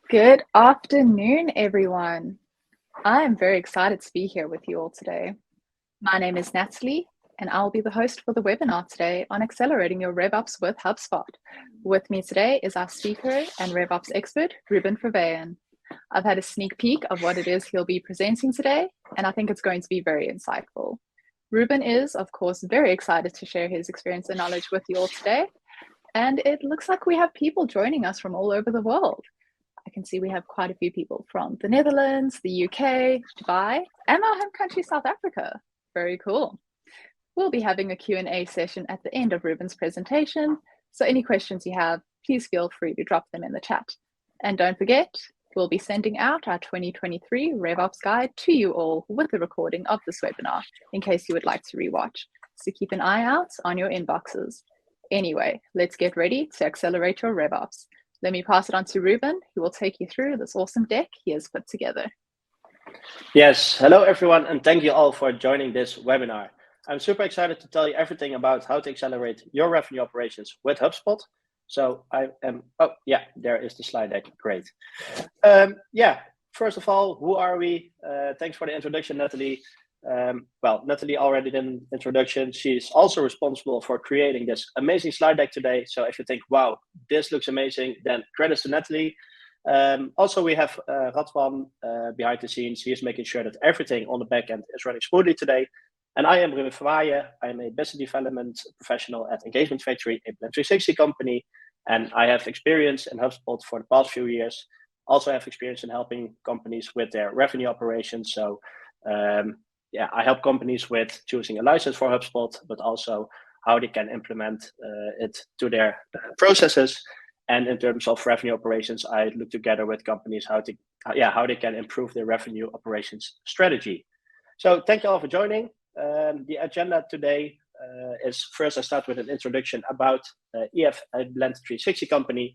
Good afternoon, everyone. I am very excited to be here with you all today. My name is Natalie, and I'll be the host for the webinar today on accelerating your RevOps with HubSpot. With me today is our speaker and RevOps expert, Ruben Verweyen. I've had a sneak peek of what it is he'll be presenting today, and I think it's going to be very insightful. Ruben is, of course, very excited to share his experience and knowledge with you all today, and it looks like we have people joining us from all over the world. I can see we have quite a few people from the Netherlands, the UK, Dubai, and our home country, South Africa. Very cool. We'll be having a Q&A session at the end of Ruben's presentation, so any questions you have, please feel free to drop them in the chat. And don't forget, we'll be sending out our 2023 RevOps guide to you all with the recording of this webinar, in case you would like to rewatch. So keep an eye out on your inboxes. Anyway, let's get ready to accelerate your RevOps. Let me pass it on to Ruben, who will take you through this awesome deck he has put together. Yes, hello everyone, and thank you all for joining this webinar. I'm super excited to tell you everything about how to accelerate your revenue operations with HubSpot. So there is the slide deck, great. First of all, who are we? Thanks for the introduction, Natalie. Natalie already did an introduction. She's also responsible for creating this amazing slide deck today. So if you think, wow, this looks amazing, then credits to Natalie. Also, we have Radwan behind the scenes. He is making sure that everything on the back end is running smoothly today. And I am Ruben Verweyen. I'm a business development professional at Engagement Factory, a Plan 360 company. And I have experience in HubSpot for the past few years. Also have experience in helping companies with their revenue operations. So I help companies with choosing a license for HubSpot, but also how they can implement it to their processes. And in terms of revenue operations, I look together with companies how they can improve their revenue operations strategy. So thank you all for joining. The agenda today is first I start with an introduction about EF, a Blend 360 company.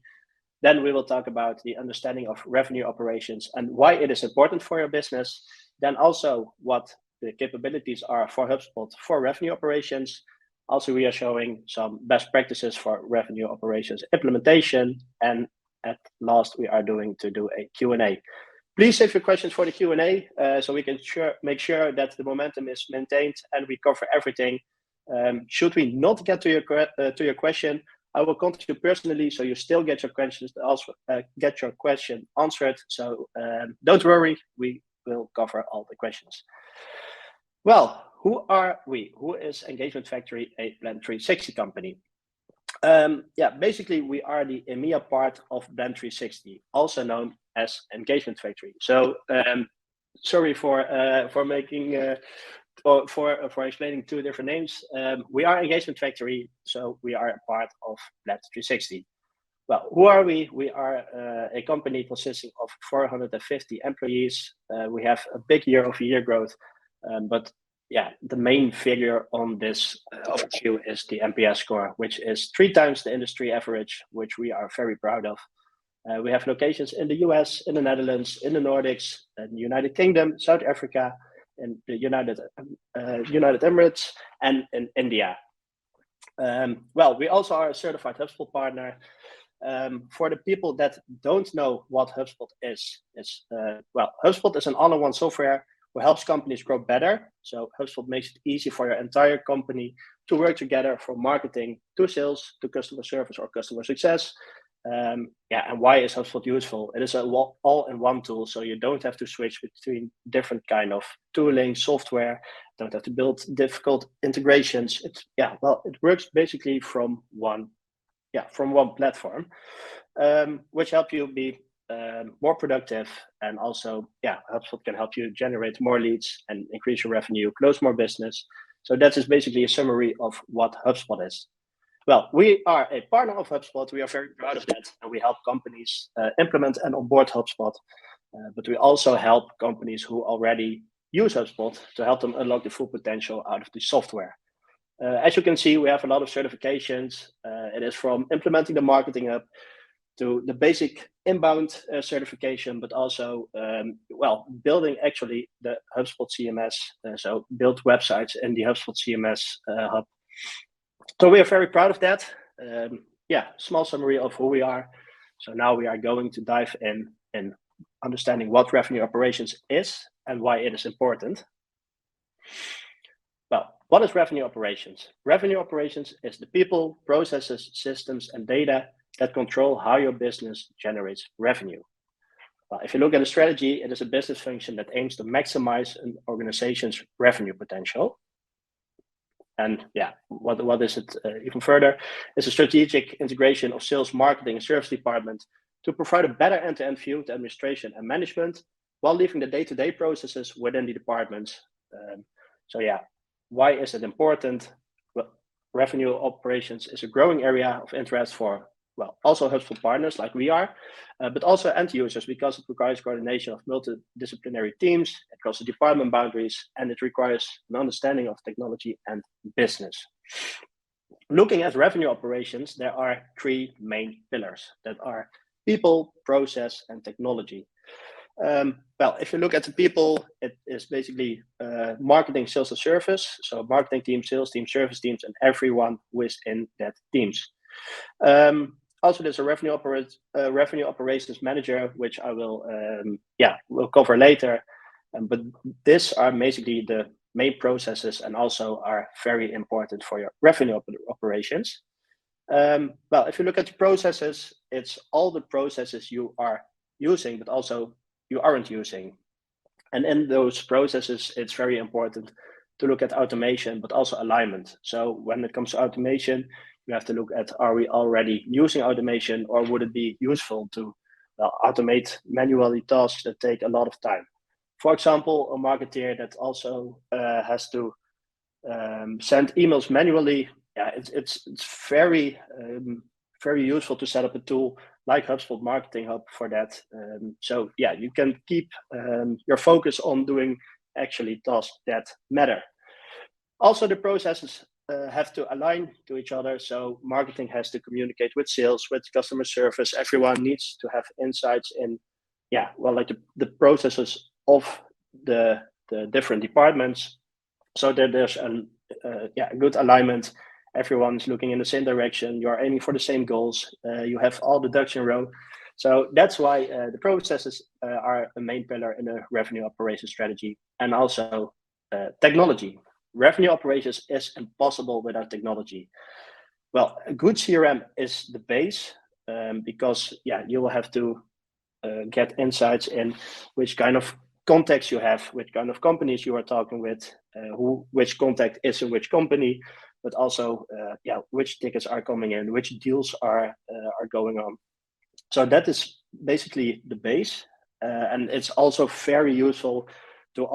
Then we will talk about the understanding of revenue operations and why it is important for your business. Then also what the capabilities are for HubSpot for revenue operations. Also, we are showing some best practices for revenue operations implementation. And at last, we are do a Q&A. Please save your questions for the Q&A so we can make sure that the momentum is maintained and we cover everything. Should we not get to your question, I will contact you personally so you still get your questions get your question answered. So don't worry, we will cover all the questions. Well, who are we? Who is Engagement Factory, a Blend 360 company? Basically, we are the EMEA part of Blend 360, also known as Engagement Factory. So sorry for making for explaining two different names. We are Engagement Factory, so we are a part of Blend 360. Well, who are we? We are a company consisting of 450 employees. We have a big year-over-year growth. The main figure on this overview is the NPS score, which is 3 times the industry average, which we are very proud of. We have locations in the US, in the Netherlands, in the Nordics, in the United Kingdom, South Africa, in the United Emirates, and in India. We also are a certified HubSpot partner. For the people that don't know what HubSpot is, HubSpot is an all-in-one software who helps companies grow better. So HubSpot makes it easy for your entire company to work together from marketing to sales to customer service or customer success. And why is HubSpot useful? It is an all-in-one tool, so you don't have to switch between different kind of tooling, software. Don't have to build difficult integrations. It works basically from one platform, which help you be more productive, and also HubSpot can help you generate more leads and increase your revenue, close more business. So that is basically a summary of what HubSpot is. Well, we are a partner of HubSpot. We are very proud of that, and we help companies implement and onboard HubSpot. But we also help companies who already use HubSpot to help them unlock the full potential out of the software. As you can see, we have a lot of certifications. It is from implementing the Marketing Hub to the basic inbound certification, but also building actually the HubSpot CMS. So build websites in the HubSpot CMS hub. So we are very proud of that. Small summary of who we are. So now we are going to dive in understanding what revenue operations is and why it is important. Well, what is revenue operations? Revenue operations is the people, processes, systems, and data that control how your business generates revenue. Well, if you look at a strategy, it is a business function that aims to maximize an organization's revenue potential. And yeah, what is it even further? It's a strategic integration of sales, marketing, and service department to provide a better end-to-end view to administration and management while leaving the day-to-day processes within the departments. So yeah, why is it important? Well, revenue operations is a growing area of interest for, well, also Hubspot partners like we are, but also end users, because it requires coordination of multidisciplinary teams across the department boundaries, and it requires an understanding of technology and business. Looking at revenue operations, there are three main pillars that are people, process, and technology. Well, if you look at the people, it is basically marketing, sales, and service. So marketing team, sales team, service teams, and everyone who is in that teams. Also, there's a revenue operations manager, which I will will cover later. But these are basically the main processes and also are very important for your revenue operations. Well, if you look at the processes, it's all the processes you are using, but also you aren't using. And in those processes, it's very important to look at automation, but also alignment. So when it comes to automation, you have to look at, are we already using automation, or would it be useful to automate manually tasks that take a lot of time? For example, a marketeer that also has to send emails manually. Yeah, it's very useful to set up a tool like HubSpot Marketing Hub for that. So yeah, you can keep your focus on doing actually tasks that matter. Also, the processes have to align to each other. So marketing has to communicate with sales, with customer service. Everyone needs to have insights in, like the processes of the different departments, so that there's a good alignment. Everyone's looking in the same direction. You're aiming for the same goals. You have all the ducks in a row. So that's why the processes are a main pillar in a revenue operations strategy. And also technology. Revenue operations is impossible without technology. Well, a good CRM is the base, because you will have to get insights in which kind of contacts you have, which kind of companies you are talking with, which contact is in which company, but also which tickets are coming in, which deals are going on. So that is basically the base, and it's also very useful to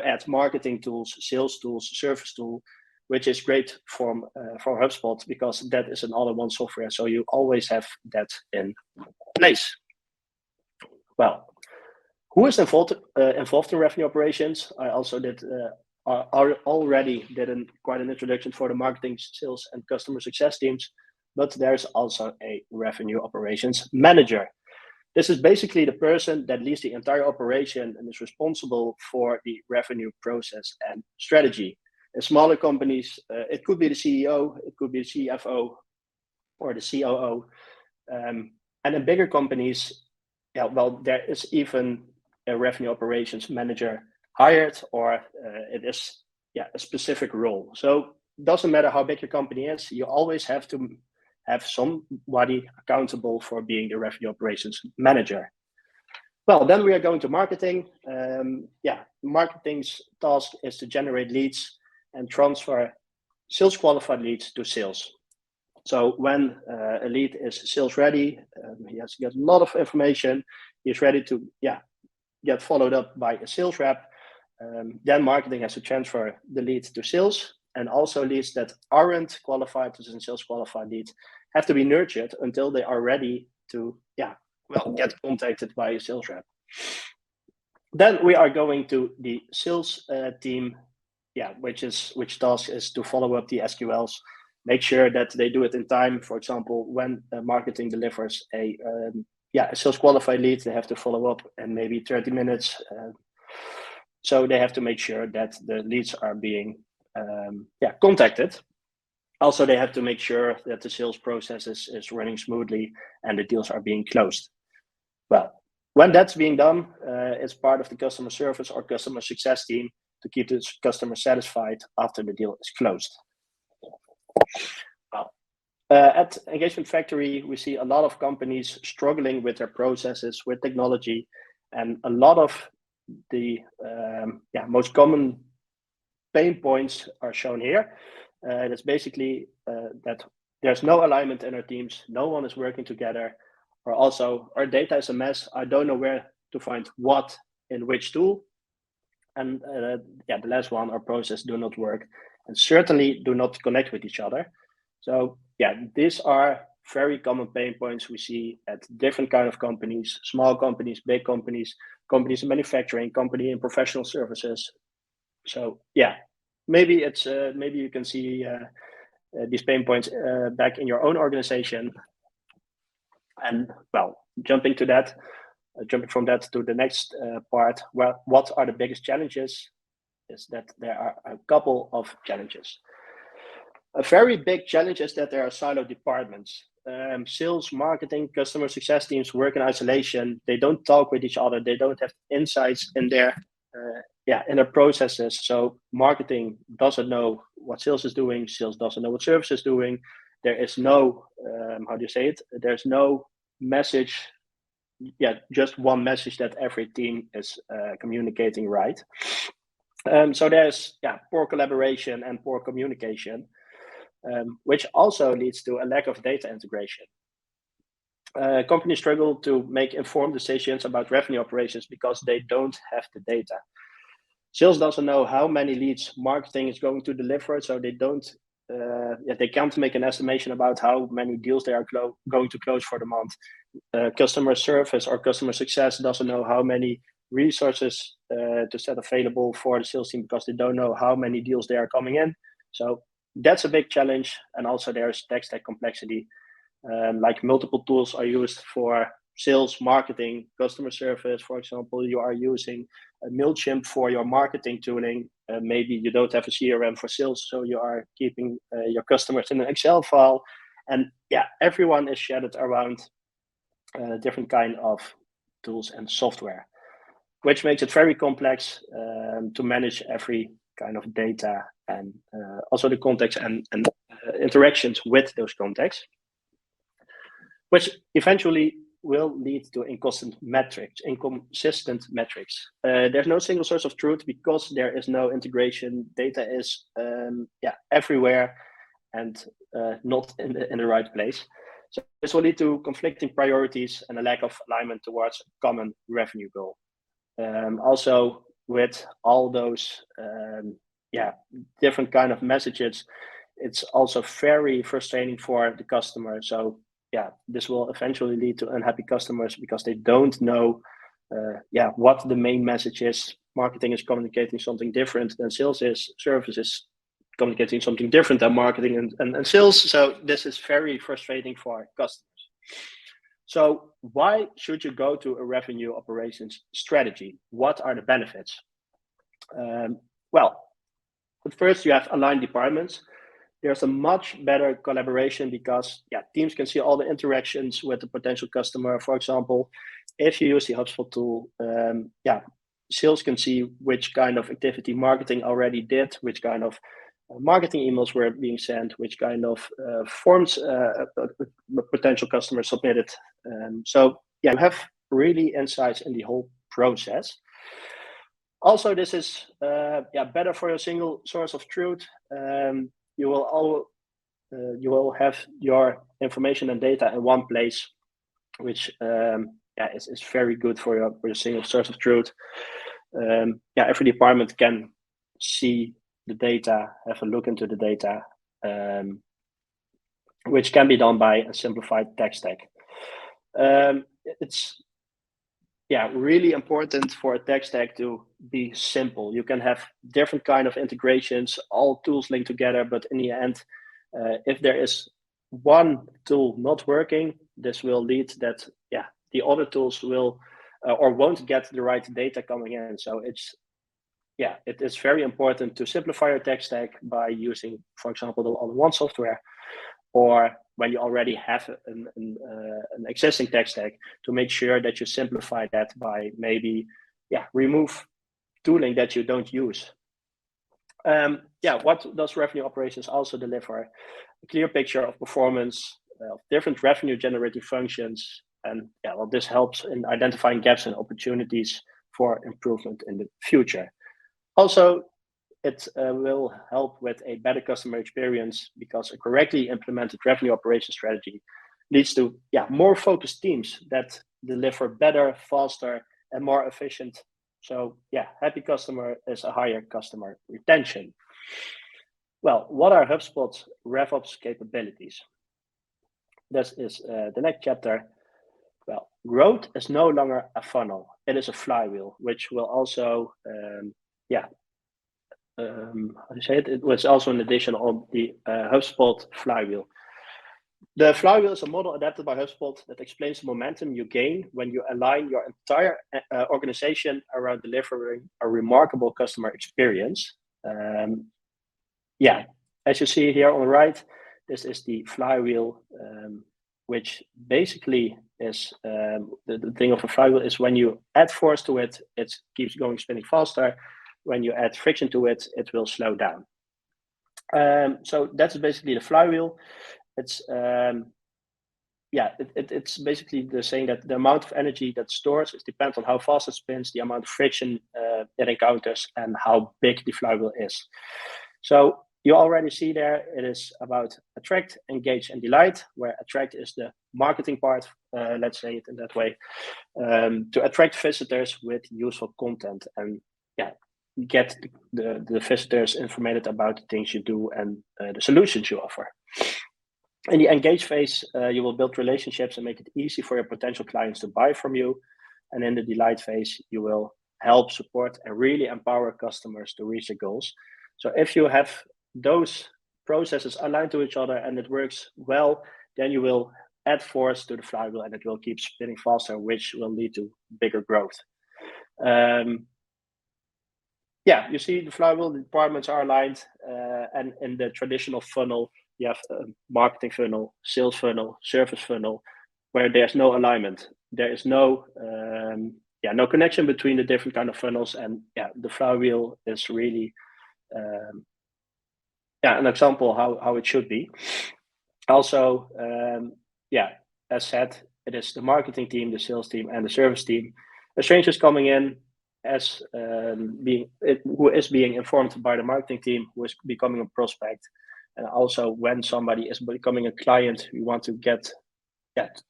add marketing tools, sales tools, service tool, which is great for HubSpot, because that is an all-in-one software. So you always have that in place. Well, who is involved in revenue operations? I also already did quite an introduction for the marketing, sales, and customer success teams, but there's also a revenue operations manager. This is basically the person that leads the entire operation and is responsible for the revenue process and strategy. In smaller companies, it could be the CEO, it could be the CFO, or the COO. And in bigger companies, there is even a revenue operations manager hired, or it is a specific role. So it doesn't matter how big your company is, you always have to have somebody accountable for being the revenue operations manager. Well, then we are going to marketing. Marketing's task is to generate leads and transfer sales qualified leads to sales. So when a lead is sales ready, he has to get a lot of information. He's ready to get followed up by a sales rep. Then marketing has to transfer the lead to sales, and also leads that aren't qualified as in sales qualified leads have to be nurtured until they are ready to get contacted by a sales rep. Then we are going to the sales team, which task is to follow up the SQLs, make sure that they do it in time. For example, when marketing delivers a sales qualified lead, they have to follow up in maybe 30 minutes. So they have to make sure that the leads are being contacted. Also, they have to make sure that the sales process is running smoothly and the deals are being closed. Well, when that's being done, it's part of the customer service or customer success team to keep the customer satisfied after the deal is closed. Well, at Engagement Factory, we see a lot of companies struggling with their processes, with technology, and a lot of the most common pain points are shown here. That's basically that there's no alignment in our teams, no one is working together, or also our data is a mess. I don't know where to find what in which tool. And the last one, our process do not work and certainly do not connect with each other. So these are very common pain points we see at different kind of companies, small companies, big companies, companies in manufacturing, company in professional services. So maybe it's maybe you can see these pain points back in your own organization. And well, jumping from that to the next part, well, what are the biggest challenges? Is that there are a couple of challenges. A very big challenge is that there are siloed departments. Sales, marketing, customer success teams work in isolation. They don't talk with each other. They don't have insights in their processes. So marketing doesn't know what sales is doing. Sales doesn't know what service is doing. There is no there's no message. Just one message that every team is communicating right. So there's poor collaboration and poor communication. Which also leads to a lack of data integration. Companies struggle to make informed decisions about revenue operations because they don't have the data. Sales doesn't know how many leads marketing is going to deliver, so they can't make an estimation about how many deals they are going to close for the month. Customer service or customer success doesn't know how many resources to set available for the sales team because they don't know how many deals they are coming in. So that's a big challenge. And also there's tech stack complexity. Like multiple tools are used for sales, marketing, customer service. For example, you are using a MailChimp for your marketing tooling. Maybe you don't have a CRM for sales, so you are keeping your customers in an Excel file. And everyone is shattered around different kind of tools and software, which makes it very complex to manage every kind of data and also the context and interactions with those contexts, which eventually will lead to inconsistent metrics. There's no single source of truth because there is no integration. Data is everywhere and not in the right place. So this will lead to conflicting priorities and a lack of alignment towards a common revenue goal. Also, with all those different kind of messages, it's also very frustrating for the customer. So this will eventually lead to unhappy customers because they don't know what the main message is. Marketing is communicating something different than sales is. Service is communicating something different than marketing and sales. So this is very frustrating for customers. So why should you go to a revenue operations strategy? What are the benefits? But first you have aligned departments. There's a much better collaboration because teams can see all the interactions with the potential customer. For example, if you use the Hubspot tool, sales can see which kind of activity marketing already did, which kind of marketing emails were being sent, which kind of forms potential customers submitted. So you have really insights in the whole process. Also, this is better for a single source of truth. You will have your information and data in one place, which is very good for your single source of truth. Every department can see the data, have a look into the data, which can be done by a simplified tech stack. It's really important for a tech stack to be simple. You can have different kind of integrations, all tools linked together, but in the end, if there is one tool not working, this will lead that the other tools will or won't get the right data coming in. So it's yeah, it is very important to simplify your tech stack by using, for example, the all-in-one software, or when you already have an existing tech stack, to make sure that you simplify that by maybe, remove tooling that you don't use. What does revenue operations also deliver? A clear picture of performance of different revenue generating functions, and this helps in identifying gaps and opportunities for improvement in the future. Also, it will help with a better customer experience, because a correctly implemented revenue operation strategy leads to more focused teams that deliver better, faster, and more efficient. So happy customer is a higher customer retention. Well, what are HubSpot's RevOps capabilities? This is the next chapter. Well, growth is no longer a funnel; it is a flywheel, which will also how to say it? It was also an addition on the HubSpot flywheel. The flywheel is a model adapted by HubSpot that explains the momentum you gain when you align your entire organization around delivering a remarkable customer experience. As you see here on the right, this is the flywheel, which basically is the thing of a flywheel is when you add force to it, it keeps going spinning faster. When you add friction to it, it will slow down. So that's basically the flywheel. It's it's basically the saying that the amount of energy that stores is depends on how fast it spins, the amount of friction it encounters, and how big the flywheel is. So you already see there, it is about attract, engage, and delight, where attract is the marketing part, let's say it in that way, to attract visitors with useful content, and get the visitors informated about the things you do and the solutions you offer. In the engage phase, you will build relationships and make it easy for your potential clients to buy from you. And in the delight phase, you will help, support, and really empower customers to reach their goals. So if you have those processes aligned to each other and it works well, then you will add force to the flywheel and it will keep spinning faster, which will lead to bigger growth. You see the flywheel, the departments are aligned, and in the traditional funnel, you have a marketing funnel, sales funnel, service funnel, where there's no alignment. There is no no connection between the different kind of funnels, and the flywheel is really an example how it should be. Also, as said, it is the marketing team, the sales team, and the service team. A stranger is coming in as who is being informed by the marketing team, who is becoming a prospect, and also when somebody is becoming a client, you want to get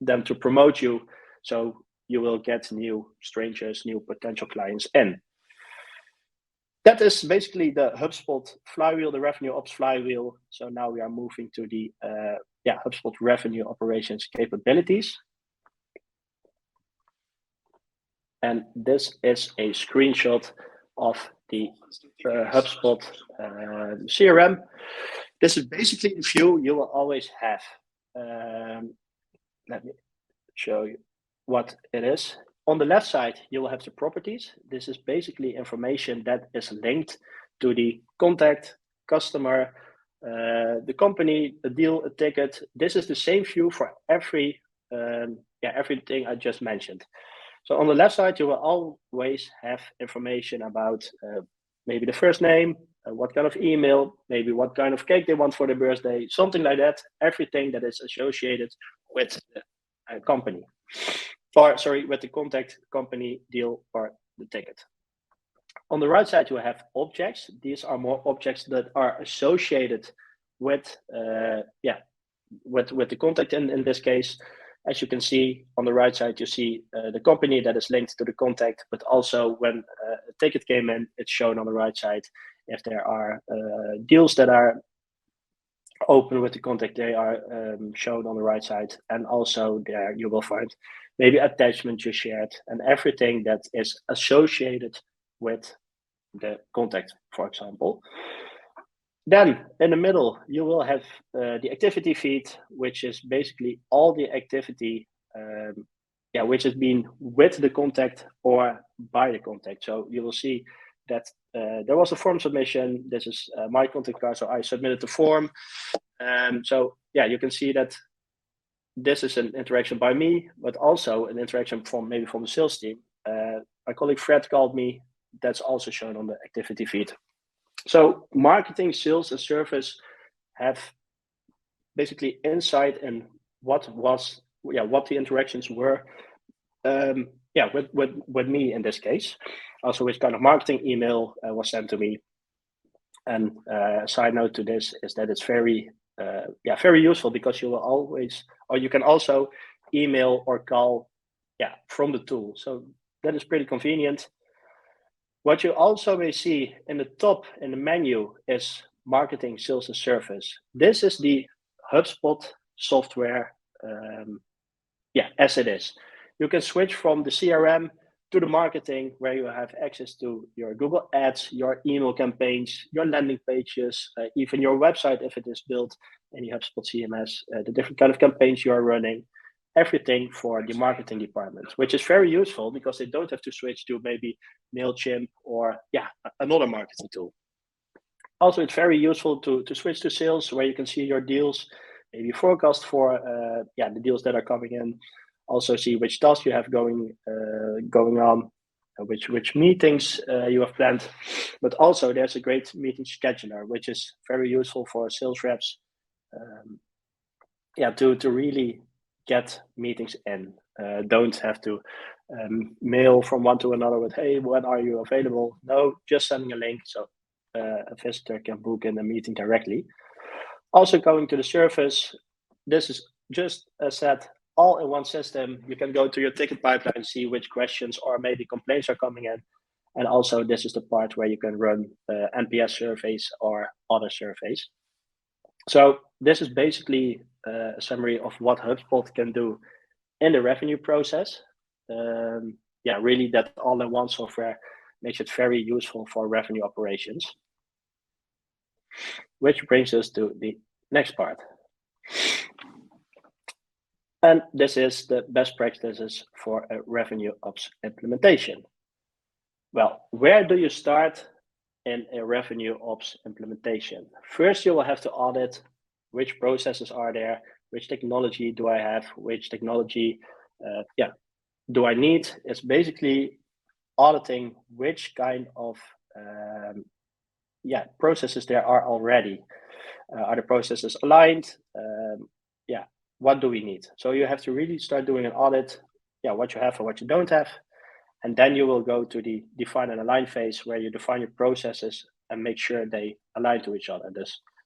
them to promote you, so you will get new strangers, new potential clients in. That is basically the HubSpot flywheel, the revenue ops flywheel. So now we are moving to the HubSpot revenue operations capabilities. And this is a screenshot of the HubSpot CRM. This is basically the view you will always have. Let me show you what it is. On the left side, you will have the properties. This is basically information that is linked to the contact, customer, the company, a deal, a ticket. This is the same view for everything I just mentioned. So on the left side, you will always have information about maybe the first name, what kind of email, maybe what kind of cake they want for their birthday, something like that. Everything that is associated with the company. With the contact, company, deal, or the ticket. On the right side, you have objects. These are more objects that are associated with with the contact in this case. As you can see on the right side, you see the company that is linked to the contact, but also when a ticket came in, it's shown on the right side. If there are deals that are open with the contact, they are shown on the right side. And also there you will find maybe attachments you shared and everything that is associated with the contact, for example. Then in the middle, you will have the activity feed, which is basically all the activity which has been with the contact or by the contact. So you will see that there was a form submission. This is my contact card, so I submitted the form. So yeah, you can see that this is an interaction by me, but also an interaction from maybe from the sales team. My colleague Fred called me. That's also shown on the activity feed. So marketing, sales, and service have basically insight in what the interactions were. With me in this case. Also, which kind of marketing email was sent to me. And a side note to this is that it's very useful, because you will always, or you can also email or call from the tool. So that is pretty convenient. What you also may see in the top in the menu is marketing, sales, and service. This is the Hubspot software as it is. You can switch from the CRM to the marketing, where you have access to your Google Ads, your email campaigns, your landing pages, even your website if it is built in the HubSpot CMS, the different kind of campaigns you are running, everything for the marketing department, which is very useful because they don't have to switch to maybe MailChimp or another marketing tool. Also, it's very useful to switch to sales, where you can see your deals, maybe forecast for the deals that are coming in. Also see which tasks you have going on, which meetings you have planned. But also there's a great meeting scheduler, which is very useful for sales reps. To really get meetings in. Don't have to mail from one to another with, hey, when are you available? No, just sending a link so a visitor can book in a meeting directly. Also going to the service, this is just a set all in one system. You can go to your ticket pipeline and see which questions or maybe complaints are coming in. And also this is the part where you can run NPS surveys or other surveys. So this is basically a summary of what HubSpot can do in the revenue process. Really that all-in-one software makes it very useful for revenue operations. Which brings us to the next part. And this is the best practices for a revenue ops implementation. Well, where do you start in a revenue ops implementation? First, you will have to audit which processes are there, which technology do I have, which technology do I need. It's basically auditing which kind of processes there are already. Are the processes aligned? What do we need? So you have to really start doing an audit, what you have and what you don't have. And then you will go to the define and align phase, where you define your processes and make sure they align to each other.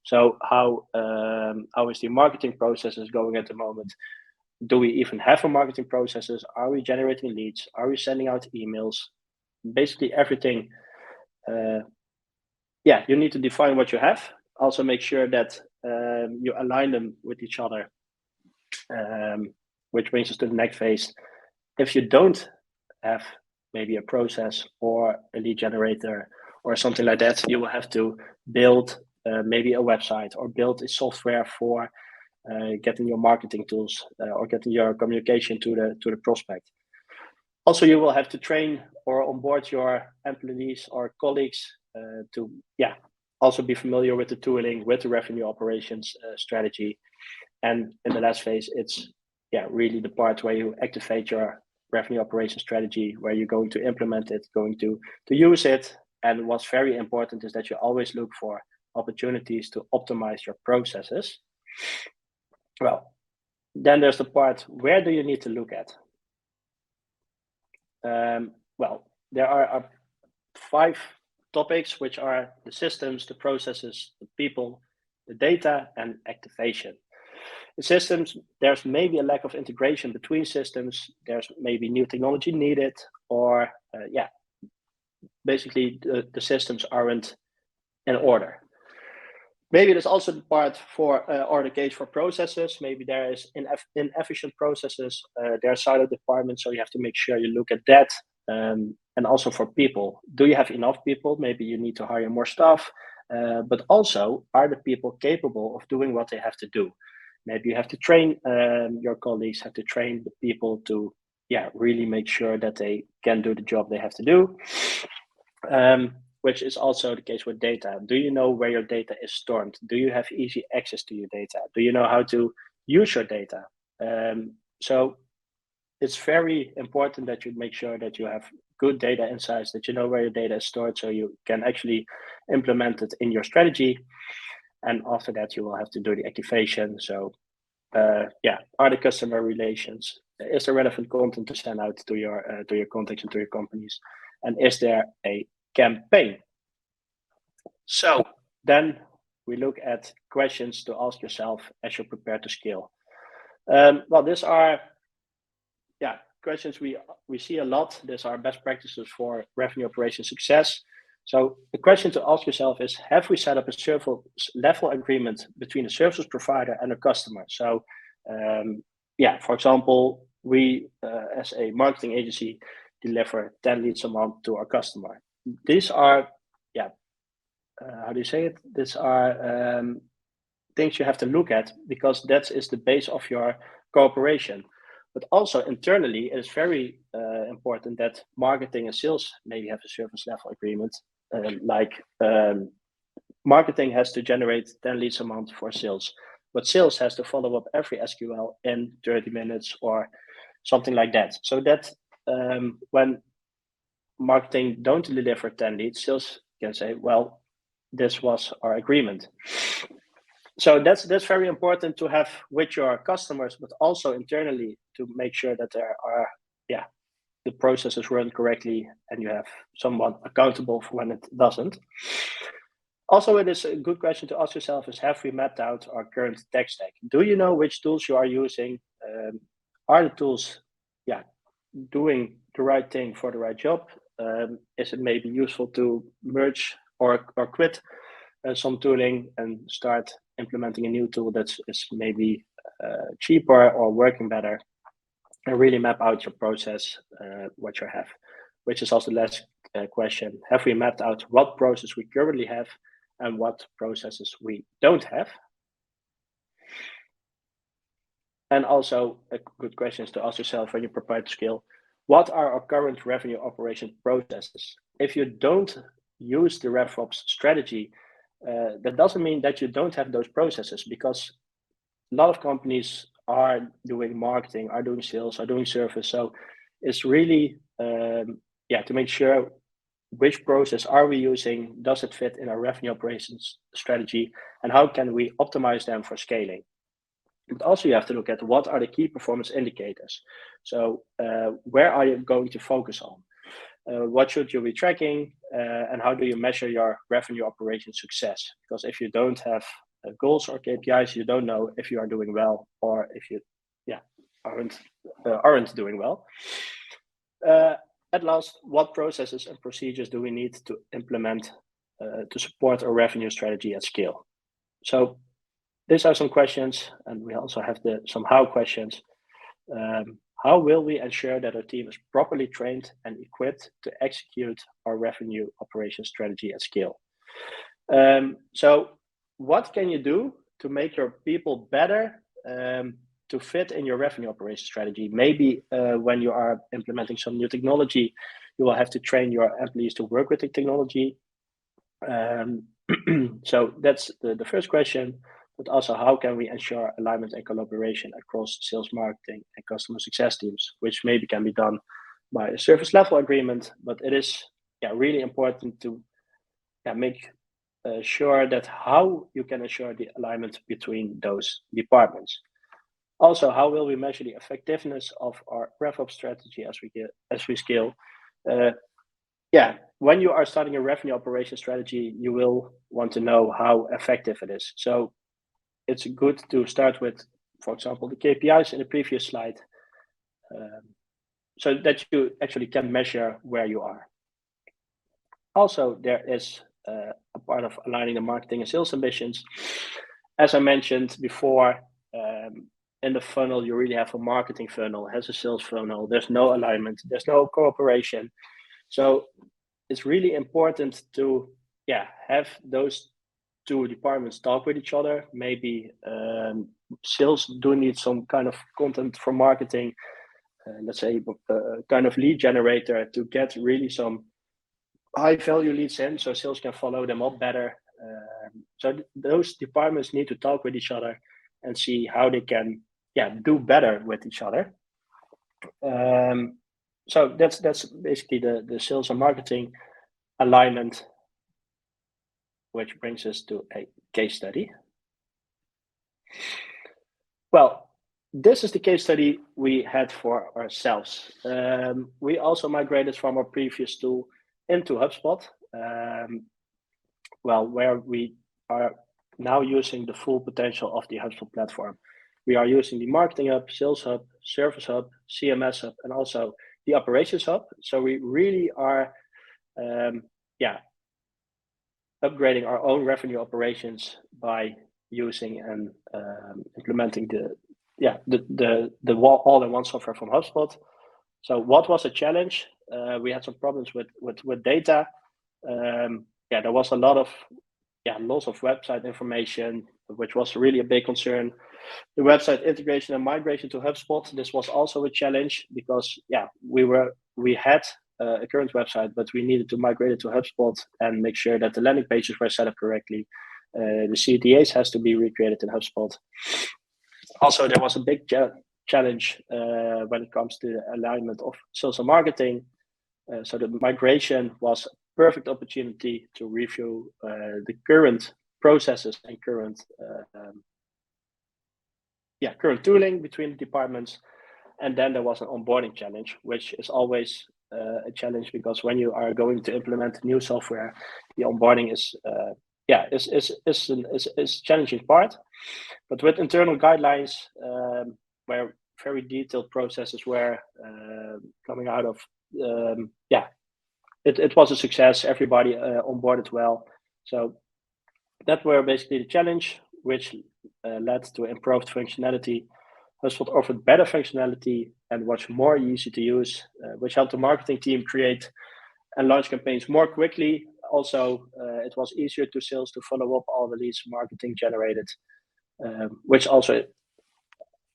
So how is the marketing processes going at the moment? Do we even have a marketing processes? Are we generating leads? Are we sending out emails? Basically everything. You need to define what you have. Also make sure that you align them with each other. Which brings us to the next phase. If you don't have maybe a process or a lead generator or something like that, you will have to build maybe a website or build a software for getting your marketing tools or getting your communication to the prospect. Also, you will have to train or onboard your employees or colleagues to also be familiar with the tooling, with the revenue operations strategy. And in the last phase, it's really the part where you activate your revenue operation strategy, where you're going to implement it, going to use it. And what's very important is that you always look for opportunities to optimize your processes. Well, then there's the part, where do you need to look at? There are 5 topics, which are the systems, the processes, the people, the data, and activation. The systems, there's maybe a lack of integration between systems. There's maybe new technology needed, or basically the systems aren't in order. Maybe there's also the part for or the case for processes. Maybe there is inefficient processes. There are silo departments, so you have to make sure you look at that. And also for people, do you have enough people? Maybe you need to hire more staff. But also, are the people capable of doing what they have to do? Maybe you have to train your colleagues, have to train the people to really make sure that they can do the job they have to do. which is also the case with data. Do you know where your data is stored? Do you have easy access to your data? Do you know how to use your data? So it's very important that you make sure that you have good data insights, that you know where your data is stored, so you can actually implement it in your strategy. And after that, you will have to do the activation. So are the customer relations? Is there relevant content to send out to your contacts and to your companies? And is there a campaign? So then we look at questions to ask yourself as you prepare to scale. Well, these are questions we see a lot. These are best practices for revenue operation success. So the question to ask yourself is, have we set up a service level agreement between the services provider and the customer? So for example, we as a marketing agency deliver 10 leads a month to our customer. These are, how do you say it? These are things you have to look at, because that is the base of your cooperation. But also internally, it is very important that marketing and sales maybe have a service level agreement. Marketing has to generate 10 leads a month for sales, but sales has to follow up every SQL in 30 minutes or something like that. So that when marketing don't deliver 10 leads, sales can say, well, this was our agreement. So that's very important to have with your customers, but also internally to make sure that there are, the processes run correctly and you have someone accountable for when it doesn't. Also, it is a good question to ask yourself is, have we mapped out our current tech stack? Do you know which tools you are using? Are the tools, doing the right thing for the right job? Is it maybe useful to merge or quit some tooling and start implementing a new tool that is maybe cheaper or working better, and really map out your process, what you have, which is also the last question. Have we mapped out what process we currently have and what processes we don't have? And also a good question is to ask yourself when you prepare to scale, what are our current revenue operation processes? If you don't use the RevOps strategy, that doesn't mean that you don't have those processes, because a lot of companies are doing marketing, are doing sales, are doing service. So it's really, to make sure which process are we using, does it fit in our revenue operations strategy, and how can we optimize them for scaling? But also you have to look at what are the key performance indicators. So where are you going to focus on? What should you be tracking, and how do you measure your revenue operation success? Because if you don't have goals or KPIs, you don't know if you are doing well or if you aren't doing well. At last, what processes and procedures do we need to implement to support our revenue strategy at scale? So these are some questions, and we also have some how questions. How will we ensure that our team is properly trained and equipped to execute our revenue operation strategy at scale? So what can you do to make your people better to fit in your revenue operation strategy? Maybe when you are implementing some new technology, you will have to train your employees to work with the technology. So that's the first question. But also, how can we ensure alignment and collaboration across sales, marketing, and customer success teams, which maybe can be done by a service level agreement, but it is really important to make sure that how you can ensure the alignment between those departments. Also, how will we measure the effectiveness of our RevOps strategy as we scale? When you are starting a revenue operation strategy, you will want to know how effective it is. So it's good to start with, for example, the KPIs in the previous slide, so that you actually can measure where you are. Also, there is a part of aligning the marketing and sales ambitions. As I mentioned before, in the funnel, you really have a marketing funnel, it has a sales funnel. There's no alignment, there's no cooperation. So it's really important to have those two departments talk with each other. Maybe sales do need some kind of content for marketing, let's say kind of lead generator, to get really some high value leads in, so sales can follow them up better. So those departments need to talk with each other and see how they can do better with each other. So that's basically the sales and marketing alignment, which brings us to a case study. Well, this is the case study we had for ourselves. We also migrated from our previous tool into Hubspot, where we are now using the full potential of the Hubspot platform. We are using the Marketing Hub, Sales Hub, Service Hub, CMS Hub, and also the Operations Hub. So we really are, upgrading our own revenue operations by using and implementing the all-in-one software from HubSpot. So what was a challenge? We had some problems with data. There was a lot of loss of website information, which was really a big concern. The website integration and migration to HubSpot, this was also a challenge because we had a current website, but we needed to migrate it to HubSpot and make sure that the landing pages were set up correctly. The CTAs has to be recreated in HubSpot. Also, there was a big challenge when it comes to the alignment of sales and marketing. So the migration was a perfect opportunity to review the current processes and current tooling between the departments. And then there was an onboarding challenge, which is always a challenge because when you are going to implement new software, the onboarding is a challenging part. But with internal guidelines, where very detailed processes were coming out of, it was a success. Everybody onboarded well. So that were basically the challenge, which led to improved functionality. HubSpot offered better functionality and was more easy to use, which helped the marketing team create and launch campaigns more quickly. Also, it was easier to sales to follow up all the leads marketing generated, which also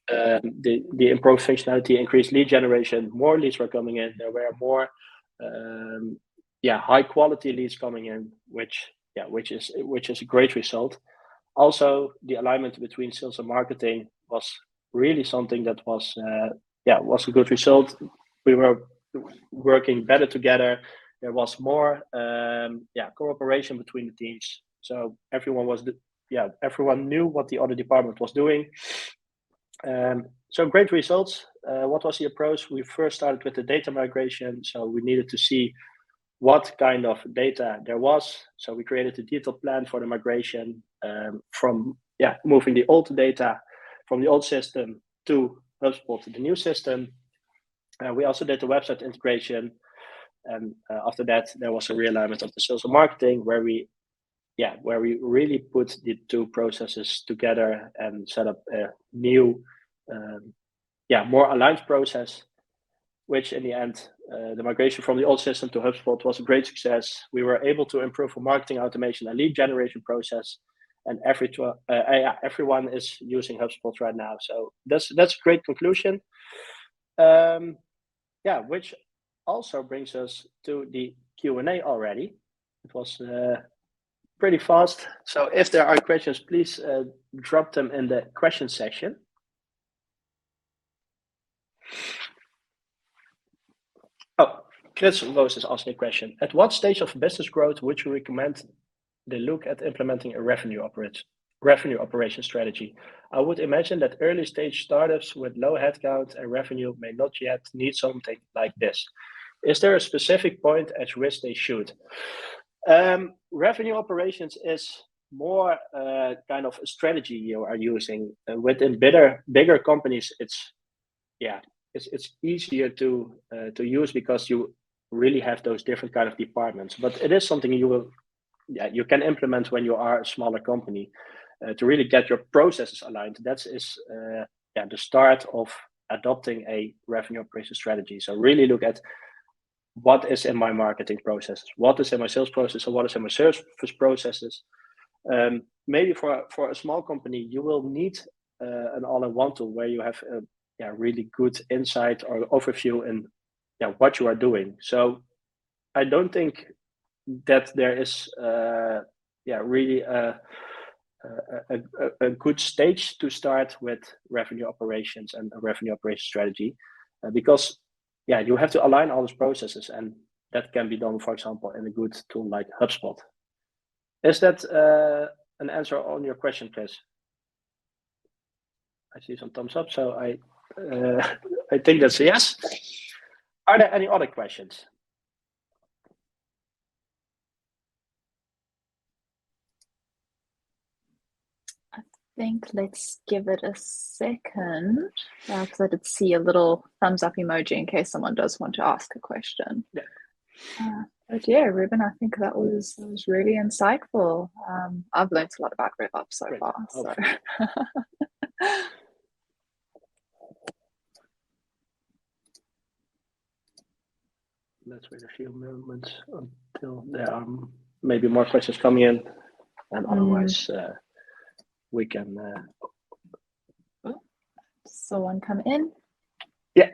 the improved functionality increased lead generation. More leads were coming in. There were more high quality leads coming in, which is a great result. Also, the alignment between sales and marketing was really something that was a good result. We were working better together. There was more cooperation between the teams. So everyone knew what the other department was doing. So great results. What was the approach? We first started with the data migration. So we needed to see what kind of data there was. So we created a detailed plan for the migration from moving the old data from the old system to HubSpot, the new system. We also did the website integration. And after that, there was a realignment of the sales and marketing where we really put the two processes together and set up a new, more aligned process, which in the end, the migration from the old system to HubSpot was a great success. We were able to improve our marketing automation and lead generation process, and everyone is using HubSpot right now. So that's a great conclusion. Which also brings us to the Q&A already. It was pretty fast. So if there are questions, please drop them in the question section. Oh, Chris Rose is asking a question. At what stage of business growth would you recommend they look at implementing a revenue operation strategy? I would imagine that early stage startups with low headcount and revenue may not yet need something like this. Is there a specific point at which they should? Revenue operations is more kind of a strategy you are using. Within bigger companies, it's easier to use because you really have those different kind of departments. But it is something you can implement when you are a smaller company to really get your processes aligned. That is the start of adopting a revenue operation strategy. So really look at what is in my marketing processes, what is in my sales process, and what is in my service processes. Maybe for a small company, you will need an all-in-one tool where you have a really good insight or overview in what you are doing. So I don't think that there is really a good stage to start with revenue operations and a revenue operation strategy, because you have to align all those processes, and that can be done, for example, in a good tool like HubSpot. Is that an answer on your question, Chris? I see some thumbs up, so I think that's a yes. Are there any other questions? I think let's give it a second, because I did see a little thumbs up emoji in case someone does want to ask a question. Yeah. But yeah, Ruben, I think that was really insightful. I've learned a lot about RevOps so Great. far. So. Let's wait a few moments until there are maybe more questions coming in, and otherwise we can. Someone come in. Yeah,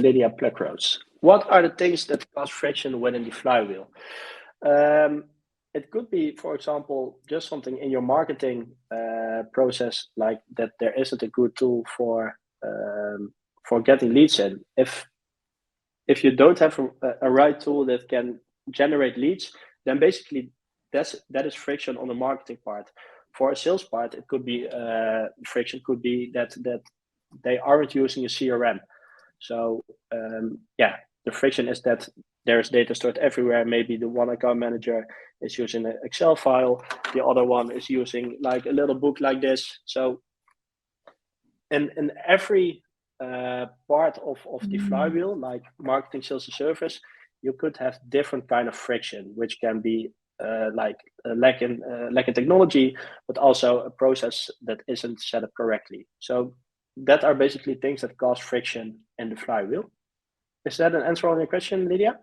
Lydia Pluckrose. What are the things that cause friction within the flywheel? It could be, for example, just something in your marketing process, like that there isn't a good tool for getting leads in. If you don't have a right tool that can generate leads, then basically that is friction on the marketing part. For a sales part, it could be friction could be that they aren't using a CRM. So the friction is that there's data stored everywhere. Maybe the one account manager is using an Excel file, the other one is using like a little book like this. So in every part of the flywheel, like marketing, sales, and service, you could have different kind of friction, which can be like a lack in technology, but also a process that isn't set up correctly. So that are basically things that cause friction in the flywheel. Is that an answer on your question, Lydia?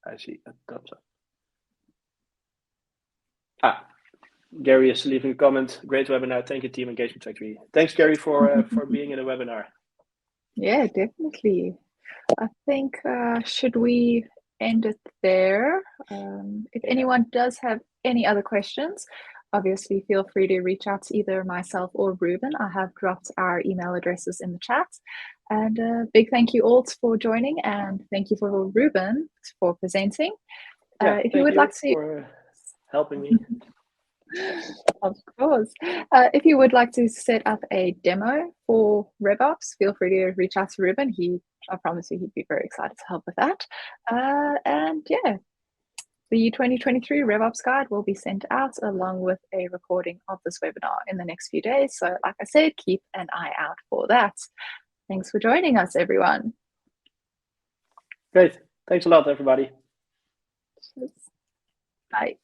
I see a thumbs up. Gary is leaving a comment. Great webinar. Thank you, Team Engagement Factory. Thanks, Gary, for being in the webinar. Yeah, definitely. I think, should we end it there? If anyone does have any other questions, obviously feel free to reach out to either myself or Ruben. I have dropped our email addresses in the chat. And a big thank you all for joining, and thank you for Ruben for presenting. If you would like to for helping me. Of course. If you would like to set up a demo for RevOps, feel free to reach out to Ruben. I promise you, he'd be very excited to help with that. And yeah, the 2023 RevOps guide will be sent out along with a recording of this webinar in the next few days. So like I said, keep an eye out for that. Thanks for joining us, everyone. Great. Thanks a lot, everybody. Bye.